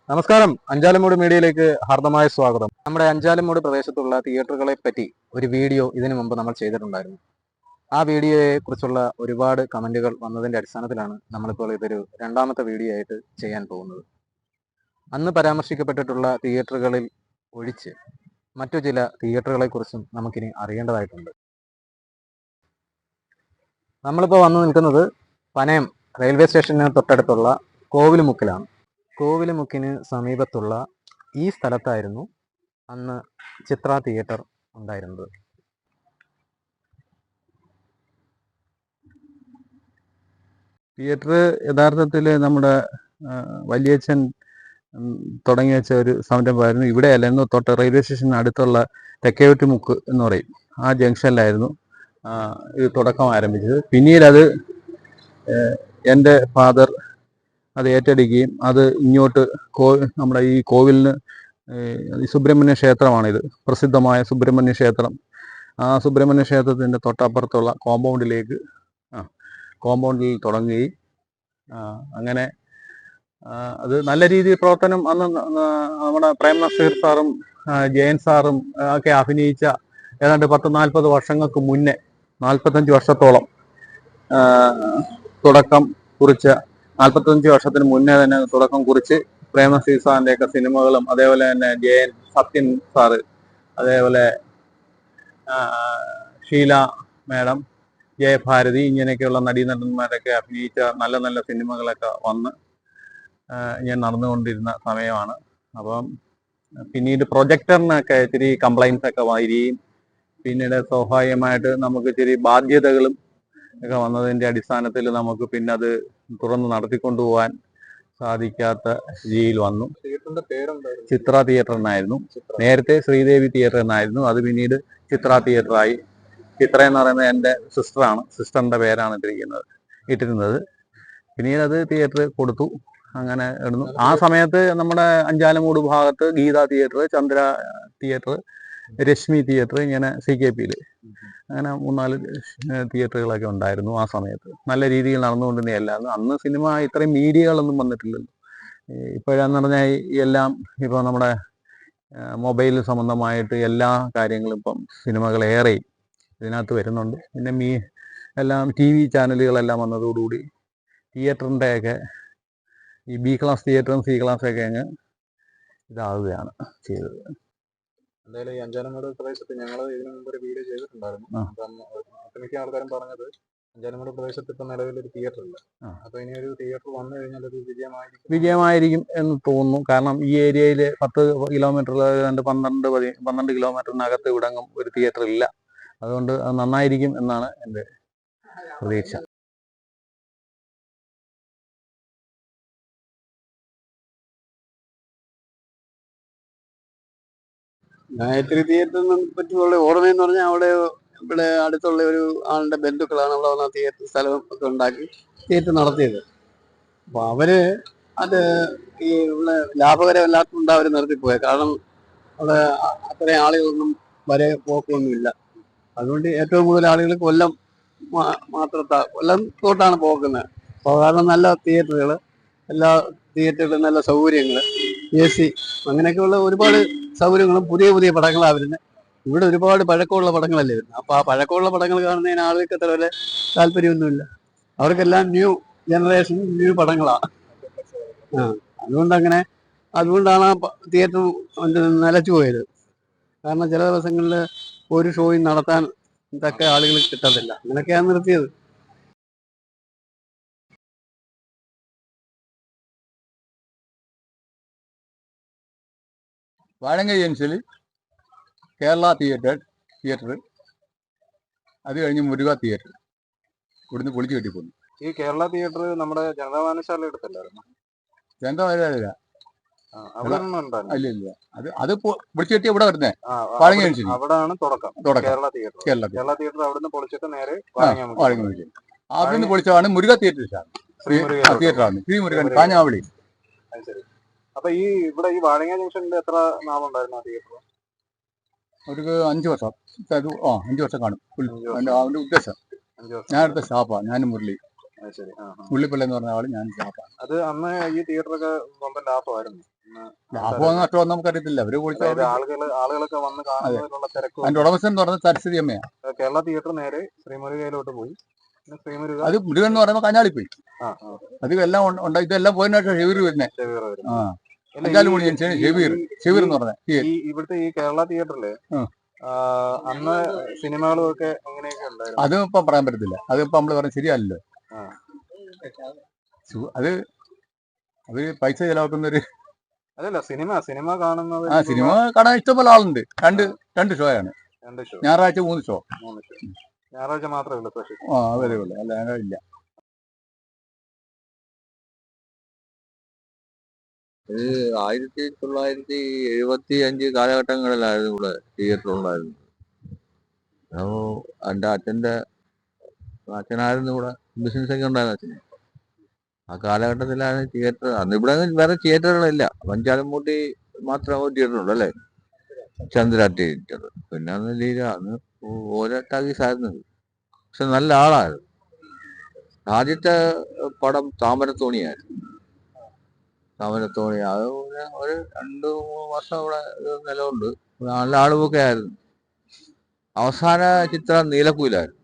നമസ്കാരം, അഞ്ചാലമൂട് മീഡിയയിലേക്ക് ഹാർദമായ സ്വാഗതം. നമ്മുടെ അഞ്ചാലമൂട് പ്രദേശത്തുള്ള തിയേറ്ററുകളെ പറ്റി ഒരു വീഡിയോ ഇതിനു മുമ്പ് നമ്മൾ ചെയ്തിട്ടുണ്ടായിരുന്നു. ആ വീഡിയോയെ കുറിച്ചുള്ള ഒരുപാട് കമന്റുകൾ വന്നതിന്റെ അടിസ്ഥാനത്തിലാണ് നമ്മളിപ്പോൾ ഇതൊരു രണ്ടാമത്തെ വീഡിയോ ആയിട്ട് ചെയ്യാൻ പോകുന്നത്. അന്ന് പരാമർശിക്കപ്പെട്ടിട്ടുള്ള തിയേറ്ററുകളിൽ ഒഴിച്ച് മറ്റു ചില തിയേറ്ററുകളെ കുറിച്ചും നമുക്കിനി അറിയേണ്ടതായിട്ടുണ്ട്. നമ്മളിപ്പോൾ വന്നു നിൽക്കുന്നത് പനയം റെയിൽവേ സ്റ്റേഷന് തൊട്ടടുത്തുള്ള കോവിലുമുക്കിലാണ്. കോവിലുമുക്കിന് സമീപത്തുള്ള ഈ സ്ഥലത്തായിരുന്നു അന്ന് ചിത്ര തിയേറ്റർ ഉണ്ടായിരുന്നത്. തിയേറ്റർ യഥാർത്ഥത്തിൽ നമ്മുടെ വലിയച്ഛൻ തുടങ്ങി വെച്ച ഒരു സംരംഭമായിരുന്നു. ഇവിടെ അല്ലായിരുന്നു, തൊട്ട് റെയിൽവേ സ്റ്റേഷന് അടുത്തുള്ള തെക്കേവറ്റുമുക്ക് എന്ന് പറയും, ആ ജംഗ്ഷനിലായിരുന്നു ഇത് തുടക്കം ആരംഭിച്ചത്. പിന്നീട് അത് എൻ്റെ ഫാദർ അത് ഏറ്റെടുക്കുകയും അത് ഇങ്ങോട്ട് നമ്മുടെ ഈ കോവിലിന് സുബ്രഹ്മണ്യ ക്ഷേത്രമാണിത്, പ്രസിദ്ധമായ സുബ്രഹ്മണ്യ ക്ഷേത്രം. ആ സുബ്രഹ്മണ്യ ക്ഷേത്രത്തിൻ്റെ തൊട്ടപ്പുറത്തുള്ള കോമ്പൗണ്ടിൽ തുടങ്ങുകയും അങ്ങനെ അത് നല്ല രീതിയിൽ പ്രവർത്തനം അന്ന് നമ്മുടെ പ്രേം നസീർ സാറും ജയൻ സാറും ഒക്കെ അഭിനയിച്ച ഏതാണ്ട് 10-40 വർഷങ്ങൾക്ക് മുന്നേ, 45 വർഷത്തോളം തുടക്കം കുറിച്ച 45 വർഷത്തിന് മുന്നേ തന്നെ തുടക്കം കുറിച്ച് പ്രേം നസീർ സാറിൻ്റെയൊക്കെ സിനിമകളും അതേപോലെ തന്നെ ജയൻ, സത്യൻ സാറ്, അതേപോലെ ഷീല മാഡം, ജയഭാരതി, ഇങ്ങനെയൊക്കെയുള്ള നടീനടന്മാരൊക്കെ അഭിനയിച്ച നല്ല നല്ല സിനിമകളൊക്കെ വന്ന് ഞാൻ നടന്നുകൊണ്ടിരുന്ന സമയമാണ്. അപ്പം പിന്നീട് പ്രൊജക്ടറിനൊക്കെ ഇച്ചിരി കംപ്ലൈൻസ് ഒക്കെ വരികയും പിന്നീട് സ്വാഭാവികമായിട്ട് നമുക്ക് ഇച്ചിരി ബാധ്യതകളും ഒക്കെ വന്നതിൻ്റെ അടിസ്ഥാനത്തിൽ നമുക്ക് പിന്നെ അത് തുറന്ന് നടത്തിക്കൊണ്ടുപോകാൻ സാധിക്കാത്ത രീതിയിൽ വന്നു. ചിത്ര തിയേറ്റർ എന്നായിരുന്നു നേരത്തെ, ശ്രീദേവി തിയേറ്റർ എന്നായിരുന്നു. അത് പിന്നീട് ചിത്ര തിയേറ്ററായി. ചിത്ര എന്ന് പറയുന്നത് എൻ്റെ സിസ്റ്ററാണ്, സിസ്റ്ററിൻ്റെ പേരാണ് ഇട്ടിരുന്നത്. പിന്നീട് അത് തിയേറ്റർ കൊടുത്തു, അങ്ങനെ ഇടുന്നു. ആ സമയത്ത് നമ്മുടെ അഞ്ചാലമൂട് ഭാഗത്ത് Geetha theatre, Chandra theatre, Reshmi theatre, ഇങ്ങനെ CKP അങ്ങനെ 3-4 തിയേറ്ററുകളൊക്കെ ഉണ്ടായിരുന്നു. ആ സമയത്ത് നല്ല രീതിയിൽ നടന്നുകൊണ്ടിരുന്നതല്ലായിരുന്നു. അന്ന് സിനിമ ഇത്രയും മീഡിയകളൊന്നും വന്നിട്ടില്ലല്ലോ. ഇപ്പോഴാന്ന് പറഞ്ഞാൽ എല്ലാം ഇപ്പോൾ നമ്മുടെ മൊബൈൽ സംബന്ധമായിട്ട് എല്ലാ കാര്യങ്ങളും ഇപ്പം സിനിമകളേറെ ഇതിനകത്ത് വരുന്നുണ്ട്. പിന്നെ എല്ലാം TV ചാനലുകളെല്ലാം വന്നതോടുകൂടി തിയേറ്ററിൻ്റെയൊക്കെ ഈ B ക്ലാസ് തിയേറ്ററും C ക്ലാസ്സൊക്കെ അങ്ങ് ഇതാവുകയാണ് ചെയ്തത്. എന്തായാലും ഈ അഞ്ചാലമൂട് പ്രദേശത്ത് ഞങ്ങൾ ഇതിനു മുമ്പ് ഒരു വീഡിയോ ചെയ്തിട്ടുണ്ടായിരുന്നു. അപ്പം ഒട്ടുമിക്ക ആൾക്കാരും പറഞ്ഞത് അഞ്ചാലമൂട് പ്രദേശത്ത് ഇപ്പം നിലവിലൊരു തിയേറ്റർ ഇല്ല. അപ്പൊ ഇനി ഒരു തിയേറ്റർ വന്നു കഴിഞ്ഞാൽ ഒരു വിജയമായിരിക്കും എന്ന് തോന്നുന്നു. കാരണം ഈ ഏരിയയിൽ 10 കിലോമീറ്റർ, 12 കിലോമീറ്ററിനകത്ത് ഇവിടെങ്ങും ഒരു തിയേറ്റർ ഇല്ല. അതുകൊണ്ട് അത് നന്നായിരിക്കും എന്നാണ് എൻ്റെ പ്രതീക്ഷ. ഗായത്രി തിയേറ്ററിനെ പറ്റിയുള്ള ഓർമ്മയെന്ന് പറഞ്ഞാൽ ഇവിടെ അടുത്തുള്ള ഒരു ആളുടെ ബന്ധുക്കളാണ് അവിടെ വന്ന തിയേറ്റർ സ്ഥലം ഒക്കെ ഉണ്ടാക്കി തിയേറ്റർ നടത്തിയത്. അപ്പൊ അവര് അത് ഈ ഇവിടെ ലാഭകരമല്ലാത്തതുകൊണ്ട് അവർ നിർത്തിപ്പോയത്. കാരണം അവിടെ അത്രയും ആളുകളൊന്നും വരെ പോക്കൊന്നുമില്ല. അതുകൊണ്ട് ഏറ്റവും കൂടുതൽ ആളുകൾ കൊല്ലം കൊല്ലത്തോട്ടാണ് പോകുന്നത്. അപ്പോൾ കാരണം നല്ല തിയേറ്ററുകൾ, എല്ലാ തിയേറ്ററുകളും നല്ല സൗകര്യങ്ങൾ, AC, അങ്ങനെയൊക്കെയുള്ള ഒരുപാട് സൗകര്യങ്ങളും പുതിയ പുതിയ പടങ്ങളാണ് വരുന്നത്. ഇവിടെ ഒരുപാട് പഴക്കമുള്ള പടങ്ങളല്ലേ വരുന്നത്. അപ്പോൾ ആ പഴക്കമുള്ള പടങ്ങൾ കാണുന്നതിന് ആളുകൾക്ക് അത്ര വരെ താല്പര്യമൊന്നുമില്ല. അവർക്കെല്ലാം ന്യൂ ജനറേഷൻ, ന്യൂ പടങ്ങളാണ്. അതുകൊണ്ടാണ് ആ തിയേറ്റർ നിലച്ചു പോയത്. കാരണം ചില ദിവസങ്ങളിൽ ഒരു ഷോയും നടത്താൻ ഇതൊക്കെ ആളുകൾ കിട്ടത്തില്ല. അങ്ങനെയൊക്കെയാണ് നിർത്തിയത്. വാഴങ്ങ ജംഗ്ഷനിൽ കേരള തിയേറ്റർ, അത് കഴിഞ്ഞ് മുരുക തിയേറ്റർ, ഇവിടുന്ന് പൊളിച്ചു കെട്ടിപ്പോന്നു. ഈ കേരള തിയേറ്റർ നമ്മുടെ ജനതാവായനശാല എടുത്തല്ലായിരുന്നു? ജനതാവായനശാല ഇല്ല, അത് പൊളിച്ചു കെട്ടി ഇവിടെ വരുന്നേ വാഴങ്ങ ജംഗ്ഷനിൽ. അവിടാണ് തുടക്കം കേരള തിയേറ്റർ. അവിടുന്ന് പൊളിച്ചിട്ട് നേരെ അവിടുന്ന് പൊളിച്ചതാണ് മുരുക തിയേറ്ററാണ്, ശ്രീ മുരുകൻ, കാഞ്ഞാവളി. അപ്പൊ ഈ ഇവിടെ ഈ വാഴങ്ങ ജംഗ്ഷനിൽ എത്ര നാളുണ്ടായിരുന്നു ആ തിയേറ്റർ? ഒരു 5 വർഷം. 5 വർഷം കാണും. അവന്റെ ഉദ്ദേശം ഞാൻ അടുത്ത സ്റ്റാഫാണ്, ഞാനും മുരളി. മുള്ളിപ്പള്ളി എന്ന് പറഞ്ഞ ആള്, ഞാൻ സ്റ്റാഫാണ്. അത് അന്ന് ഈ തിയേറ്ററൊക്കെ സ്വന്തം ലാഭമായിരുന്നു. ലാഭമോ നഷ്ടമോ നമുക്കറിയത്തില്ല. അവര് പൊളിച്ചു. അതായത് ആളുകളൊക്കെ വന്ന് കാണുന്നതിനുള്ള തിരക്ക്. അതിന്റെ ഉടമസ്ഥൻ എന്ന് പറഞ്ഞ സരസ്വതി അമ്മയാണ്. കേരള തിയേറ്റർ നേരെ ശ്രീമുരുകയിലോട്ട് പോയി. പിന്നെ ശ്രീമുരുക അത് മുരുകൻ എന്ന് പറയുമ്പോൾ കഞ്ഞാളി പോയി. ആ അത് എല്ലാം ഉണ്ടായി. ഇതെല്ലാം പോയതിനായിട്ട് ഷെവീർ വരുന്നത്. ആ അല്ല, അഞ്ചാലുമൂടി ജംഗ്ഷൻ ഷെവീർ എന്ന് പറഞ്ഞ ഇവിടുത്തെ ഈ കേരള തിയേറ്ററില് അന്ന് സിനിമകളും ഒക്കെ എങ്ങനെയൊക്കെ ഉണ്ടായിരുന്നു? അത് ഇപ്പൊ പറയാൻ പറ്റത്തില്ല. അതിപ്പോ നമ്മള് പറഞ്ഞ ശരിയല്ലോ. അത് അവര് പൈസ ചെലവാക്കുന്നൊരു. അതല്ല, സിനിമ കാണുന്നത്. സിനിമ കാണാൻ ഇഷ്ടംപോലെ ആളുണ്ട്. രണ്ട് ഷോ ആണ്. ഞായറാഴ്ച 3 ഷോ. ഞായറാഴ്ച മാത്രമേ ഉള്ളൂ സ്പെഷ്യൽ. അതേ ഉള്ളൂ, അല്ല ഇല്ല. ഇത് 1975 കാലഘട്ടങ്ങളിലായിരുന്നു ഇവിടെ തിയേറ്റർ ഉണ്ടായിരുന്നത്. അപ്പോൾ എൻ്റെ അച്ഛനായിരുന്നു ഇവിടെ ബിസിനസ്സൊക്കെ ഉണ്ടായിരുന്ന അച്ഛന്. ആ കാലഘട്ടത്തിലാണ് തിയേറ്റർ. അന്ന് ഇവിടെ വേറെ തിയേറ്ററുകളില്ല. വഞ്ചാലമ്മൂട്ടി മാത്രം ഒരു തിയേറ്റർ ഉണ്ട് അല്ലേ, ചന്ദ്ര തിയേറ്റർ. പിന്നെ അന്ന് ലീല, അന്ന് ഓരോ ടാക്കീസായിരുന്നു. പക്ഷെ നല്ല ആളായിരുന്നു. ആദ്യത്തെ പടം താമരത്തോണിയായിരുന്നു. താമരത്തോണി അത് ഒരു 2-3 വർഷം ഇവിടെ നിലമുണ്ട്. നല്ല ആളുമൊക്കെ ആയിരുന്നു. അവസാന ചിത്രം നീലക്കുയിലായിരുന്നു.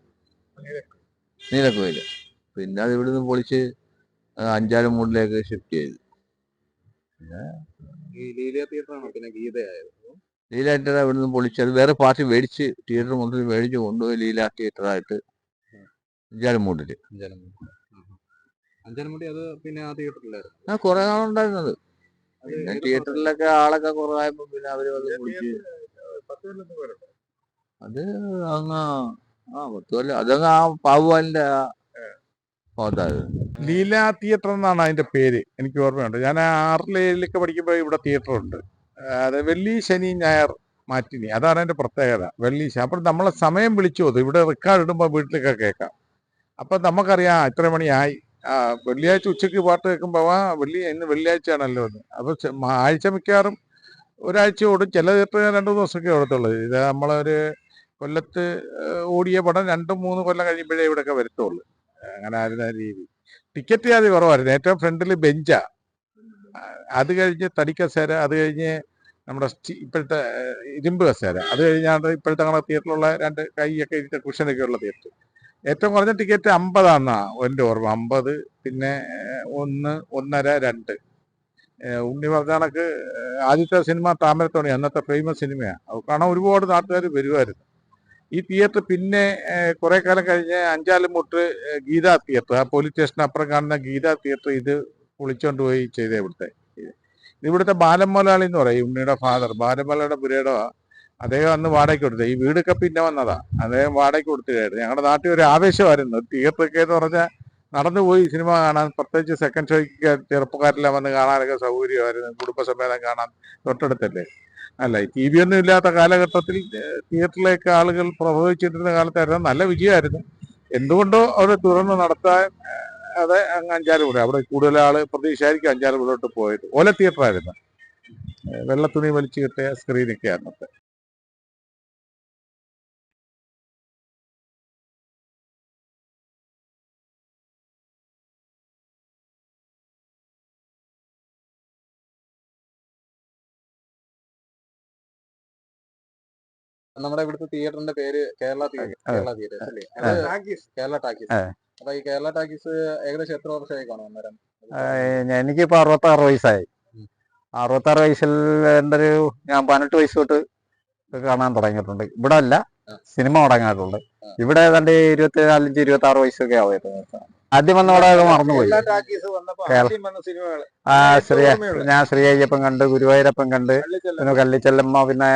നീലക്കുയില്. പിന്നെ അത് ഇവിടുന്ന് പൊളിച്ച് അഞ്ചാലുമൂടിലേക്ക് ഷിഫ്റ്റ് ചെയ്തു. ലീല തിയേറ്ററാണോ പിന്നെ ഗീതയായിരുന്നു? ലീല തിയേറ്റർ ഇവിടുന്ന് പൊളിച്ച് അത് വേറെ പാർട്ടി മേടിച്ച്, തിയേറ്റർ മൊത്തത്തിൽ മേടിച്ച് കൊണ്ടുപോയി ലീല തിയേറ്ററായിട്ട് അഞ്ചാലുമൂടില്. അഞ്ചാലുമൂടി അത് പിന്നെ ആ തിയേറ്ററിലായിരുന്നു. കുറെ നാളുണ്ടായിരുന്നത്. പിന്നെ തിയേറ്ററിലൊക്കെ ആളൊക്കെ കുറവായപ്പോ പിന്നെ അവര് അത് പൊളിച്ച്. അത് അങ്ങ് 10 കൊല്ലം. അതങ്ങ് ആ പാവുവാലിന്റെ ഭാഗത്തായിരുന്നു. ലീല തിയേറ്റർ എന്നാണ് അതിന്റെ പേര്. എനിക്ക് ഓർമ്മയുണ്ട്. ഞാൻ 6-7 പഠിക്കുമ്പോൾ ഇവിടെ തിയേറ്റർ ഉണ്ട്. അത് വെള്ളി, ശനി, ഞായർ മാറ്റിനി. അതാണ് അതിന്റെ പ്രത്യേകത. വെള്ളി. അപ്പോൾ നമ്മളെ സമയം വിളിച്ചു പോകും. ഇവിടെ റെക്കോർഡ് ഇടുമ്പോൾ വീട്ടിലൊക്കെ കേൾക്കാം. അപ്പൊ നമുക്കറിയാം ഇത്ര മണിയായി. വെള്ളിയാഴ്ച ഉച്ചയ്ക്ക് പാട്ട് കേൾക്കുമ്പോൾ ഇന്ന് വെള്ളിയാഴ്ചയാണല്ലോ എന്ന്. അപ്പൊ ആഴ്ച മിക്കവാറും ഒരാഴ്ച ഓടും. ചില തിയേറ്റർ 2-3 ദിവസമൊക്കെ ഓടത്തുള്ളൂ. ഇത് നമ്മളൊരു കൊല്ലത്ത് ഓടിയ പടം 2-3 കൊല്ലം കഴിയുമ്പോഴേ ഇവിടെയൊക്കെ വരത്തുള്ളൂ. അങ്ങനെ ആയിരുന്ന രീതി. ടിക്കറ്റ് ആദ്യം കുറവായിരുന്നു. ഏറ്റവും ഫ്രണ്ടിൽ ബെഞ്ചാ, അത് കഴിഞ്ഞ് തടി കസേര, അത് കഴിഞ്ഞ് നമ്മുടെ ഇപ്പോഴത്തെ ഇരുമ്പ് കസേര, അത് കഴിഞ്ഞാണ് ഇപ്പോഴത്തെ നമ്മുടെ തിയേറ്ററിലുള്ള 2 കൈയൊക്കെ ഇരുത്ത കുഷനൊക്കെ ഉള്ള തിയേറ്റർ. ഏറ്റവും കുറഞ്ഞ ടിക്കറ്റ് 50 എൻ്റെ ഓർമ്മ. 50. പിന്നെ 1, 1.5, 2. ഉണ്ണി പറഞ്ഞ കണക്ക് ആദ്യത്തെ സിനിമ താമരത്തോണി, അന്നത്തെ ഫേമസ് സിനിമയാണ്. അത് കാണാൻ ഒരുപാട് നാട്ടുകാർ വരുമായിരുന്നു. ഈ തിയേറ്റർ പിന്നെ കുറെ കാലം കഴിഞ്ഞ് അഞ്ചാലുമൂട്ട് ഗീതാ തിയേറ്റർ, ആ പോലീസ് സ്റ്റേഷൻ അപ്പുറം കാണുന്ന ഗീതാ തിയേറ്റർ, ഇത് പൊളിച്ചോണ്ട് പോയി ചെയ്തേ ഇവിടുത്തെ ബാലൻ മുതലാളി എന്ന് പറയും. ഉണ്ണിയുടെ ഫാദർ ബാലൻ പുരയുടെ അദ്ദേഹം അന്ന് വാടകയ്ക്ക് കൊടുത്തത്. ഈ വീടൊക്കെ പിന്നെ വന്നതാ. അദ്ദേഹം വാടകയ്ക്ക് കൊടുത്തിട്ടായിരുന്നു. ഞങ്ങളുടെ നാട്ടിൽ ഒരു ആവേശമായിരുന്നു തിയേറ്ററൊക്കെ എന്ന് പറഞ്ഞാൽ. നടന്നുപോയി സിനിമ കാണാൻ, പ്രത്യേകിച്ച് സെക്കൻഡ് ഷോയ്ക്ക് ചെറുപ്പക്കാരെല്ലാം വന്ന് കാണാനൊക്കെ സൗകര്യമായിരുന്നു. കുടുംബസമേതം കാണാൻ തൊട്ടടുത്തല്ലേ. അല്ല, TV ഒന്നും ഇല്ലാത്ത കാലഘട്ടത്തിൽ തിയേറ്ററിലേക്ക് ആളുകൾ പ്രവഹിച്ചിരുന്ന കാലത്തായിരുന്നു. നല്ല വിജയമായിരുന്നു. എന്തുകൊണ്ടോ അവിടെ തുറന്ന് നടത്താൻ അതെ അങ്ങ് അഞ്ചാലുമൂടി. അവിടെ കൂടുതൽ ആള് പ്രതീക്ഷയായിരിക്കും അഞ്ചാലുമൂടിലോട്ട് പോയത്. ഓല തിയേറ്ററായിരുന്നു. വെള്ളത്തുണി വലിച്ചു കിട്ടിയ സ്ക്രീനൊക്കെ ആയിരുന്നു. നമ്മുടെ ഇവിടുത്തെ തിയേറ്ററിന്റെ പേര് കേരള തിയേറ്റർ അല്ലേ? കേരള ടാക്കീസ്. അപ്പൊ ഈ കേരള ടാക്കീസ് ഏകദേശം എത്ര വർഷമായി കാണും അന്നേരം? എനിക്കിപ്പോ 66 വയസ്സായി. 66 വയസ്സിൽ എൻ്റെ ഞാൻ 18 വയസ്സ് തൊട്ട് കാണാൻ തുടങ്ങിയിട്ടുണ്ട്. ഇവിടെ അല്ല, സിനിമ തുടങ്ങിയിട്ടുണ്ട്. ഇവിടെ ഏതാണ്ട് 25-26 വയസ്സൊക്കെ ആവുമായിരുന്നു. ആദ്യം വന്ന അവിടെ മറന്നുപോയി. ഞാൻ ശ്രീ അയ്യപ്പൻ കണ്ട്, ഗുരുവായൂരപ്പൻ കണ്ട്, പിന്നെ കള്ളിച്ചെല്ലമ്മ, പിന്നെ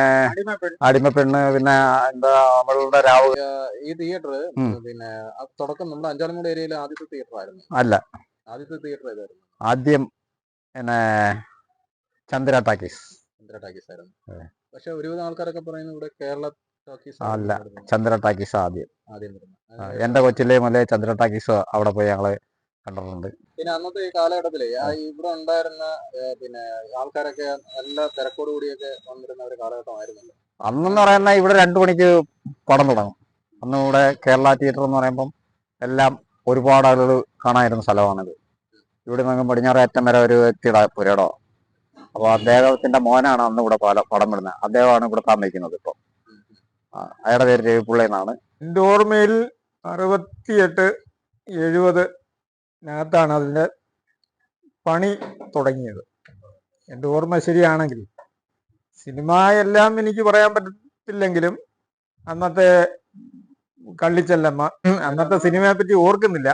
അടിമപ്പെണ്ണ്, പിന്നെ എന്താ നമ്മളുടെ രാവ്. ഈ തിയേറ്റർ പിന്നെ തുടക്കം നമ്മുടെ അഞ്ചാലുമൂടി ഏരിയയിലെ ആദ്യത്തെ തിയേറ്റർ ആയിരുന്നു? അല്ല, ആദ്യത്തെ തിയേറ്റർ ഏതായിരുന്നു? ആദ്യം പിന്നെ ചന്ദ്ര ടാക്കീസ് ആയിരുന്നു. പക്ഷെ ഒരുവിധം ആൾക്കാരൊക്കെ പറയുന്നത് ഇവിടെ കേരള ടാക്കീസ് അല്ല, ചന്ദ്ര ടാക്കീസ് ആദ്യം. വരുന്നത്. എന്റെ കൊച്ചിലെ മുതലേ ചന്ദ്ര ടാക്കീസ് അവിടെ പോയി ഞങ്ങള് കണ്ടിട്ടുണ്ട്. പിന്നെ അന്നത്തെ ഈ കാലഘട്ടത്തില് ഇവിടെ ഉണ്ടായിരുന്ന പിന്നെ ആൾക്കാരൊക്കെ നല്ല തിരക്കോട് കൂടിയൊക്കെ വന്നിരുന്ന ഒരു കാലഘട്ടമായിരുന്നല്ലോ. അന്നെന്ന് പറയുന്ന ഇവിടെ 2 മണിക്ക് പടം തുടങ്ങും. അന്ന് ഇവിടെ കേരള തിയേറ്റർ എന്ന് പറയുമ്പം എല്ലാം ഒരുപാട് ആളുകൾ കാണാനിരുന്ന സ്ഥലമാണിത്. ഇവിടെ നിന്ന് പടിഞ്ഞാറ് അറ്റം വരെ ഒരു വ്യക്തിയുടെ പുരടോ അപ്പോൾ അദ്ദേഹത്തിന്റെ മോനാണ് അന്ന് ഇവിടെ പടം വിടുന്നത്. അദ്ദേഹമാണ് ഇവിടെ താമസിക്കുന്നത് ഇപ്പം. അയാളുടെ പേര് രവിപിള്ള എന്നാണ്. എൻ്റെ ഓർമ്മയിൽ 68, 70 അതിൻ്റെ പണി തുടങ്ങിയത്, എൻ്റെ ഓർമ്മ ശരിയാണെങ്കിൽ. സിനിമ എല്ലാം എനിക്ക് പറയാൻ പറ്റത്തില്ലെങ്കിലും അന്നത്തെ കള്ളിച്ചെല്ലമ്മ, അന്നത്തെ സിനിമയെ പറ്റി ഓർക്കുന്നില്ല.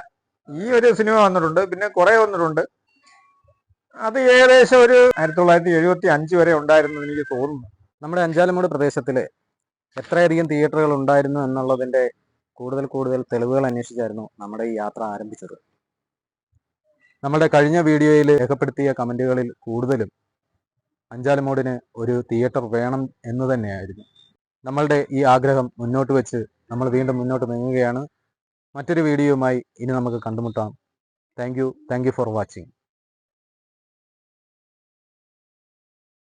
ഈ ഒരു സിനിമ വന്നിട്ടുണ്ട്, പിന്നെ കുറെ വന്നിട്ടുണ്ട്. അത് ഏകദേശം ഒരു 1975 വരെ ഉണ്ടായിരുന്നു എനിക്ക് തോന്നുന്നു. നമ്മുടെ അഞ്ചാലുമൂട് പ്രദേശത്തിൽ എത്രയധികം തിയേറ്ററുകൾ ഉണ്ടായിരുന്നു എന്നുള്ളതിൻ്റെ കൂടുതൽ തെളിവുകൾ അന്വേഷിച്ചായിരുന്നു നമ്മുടെ ഈ യാത്ര ആരംഭിച്ചത്. നമ്മുടെ കഴിഞ്ഞ വീഡിയോയിൽ രേഖപ്പെടുത്തിയ കമൻറ്റുകളിൽ കൂടുതലും അഞ്ചാലുമൂടിന് ഒരു തിയേറ്റർ വേണം എന്ന് തന്നെയായിരുന്നു. നമ്മളുടെ ഈ ആഗ്രഹം മുന്നോട്ട് വെച്ച് നമ്മൾ വീണ്ടും മുന്നോട്ട് നീങ്ങുകയാണ്. മറ്റൊരു വീഡിയോയുമായി ഇനി നമുക്ക് കണ്ടുമുട്ടാം. Thank you for watching.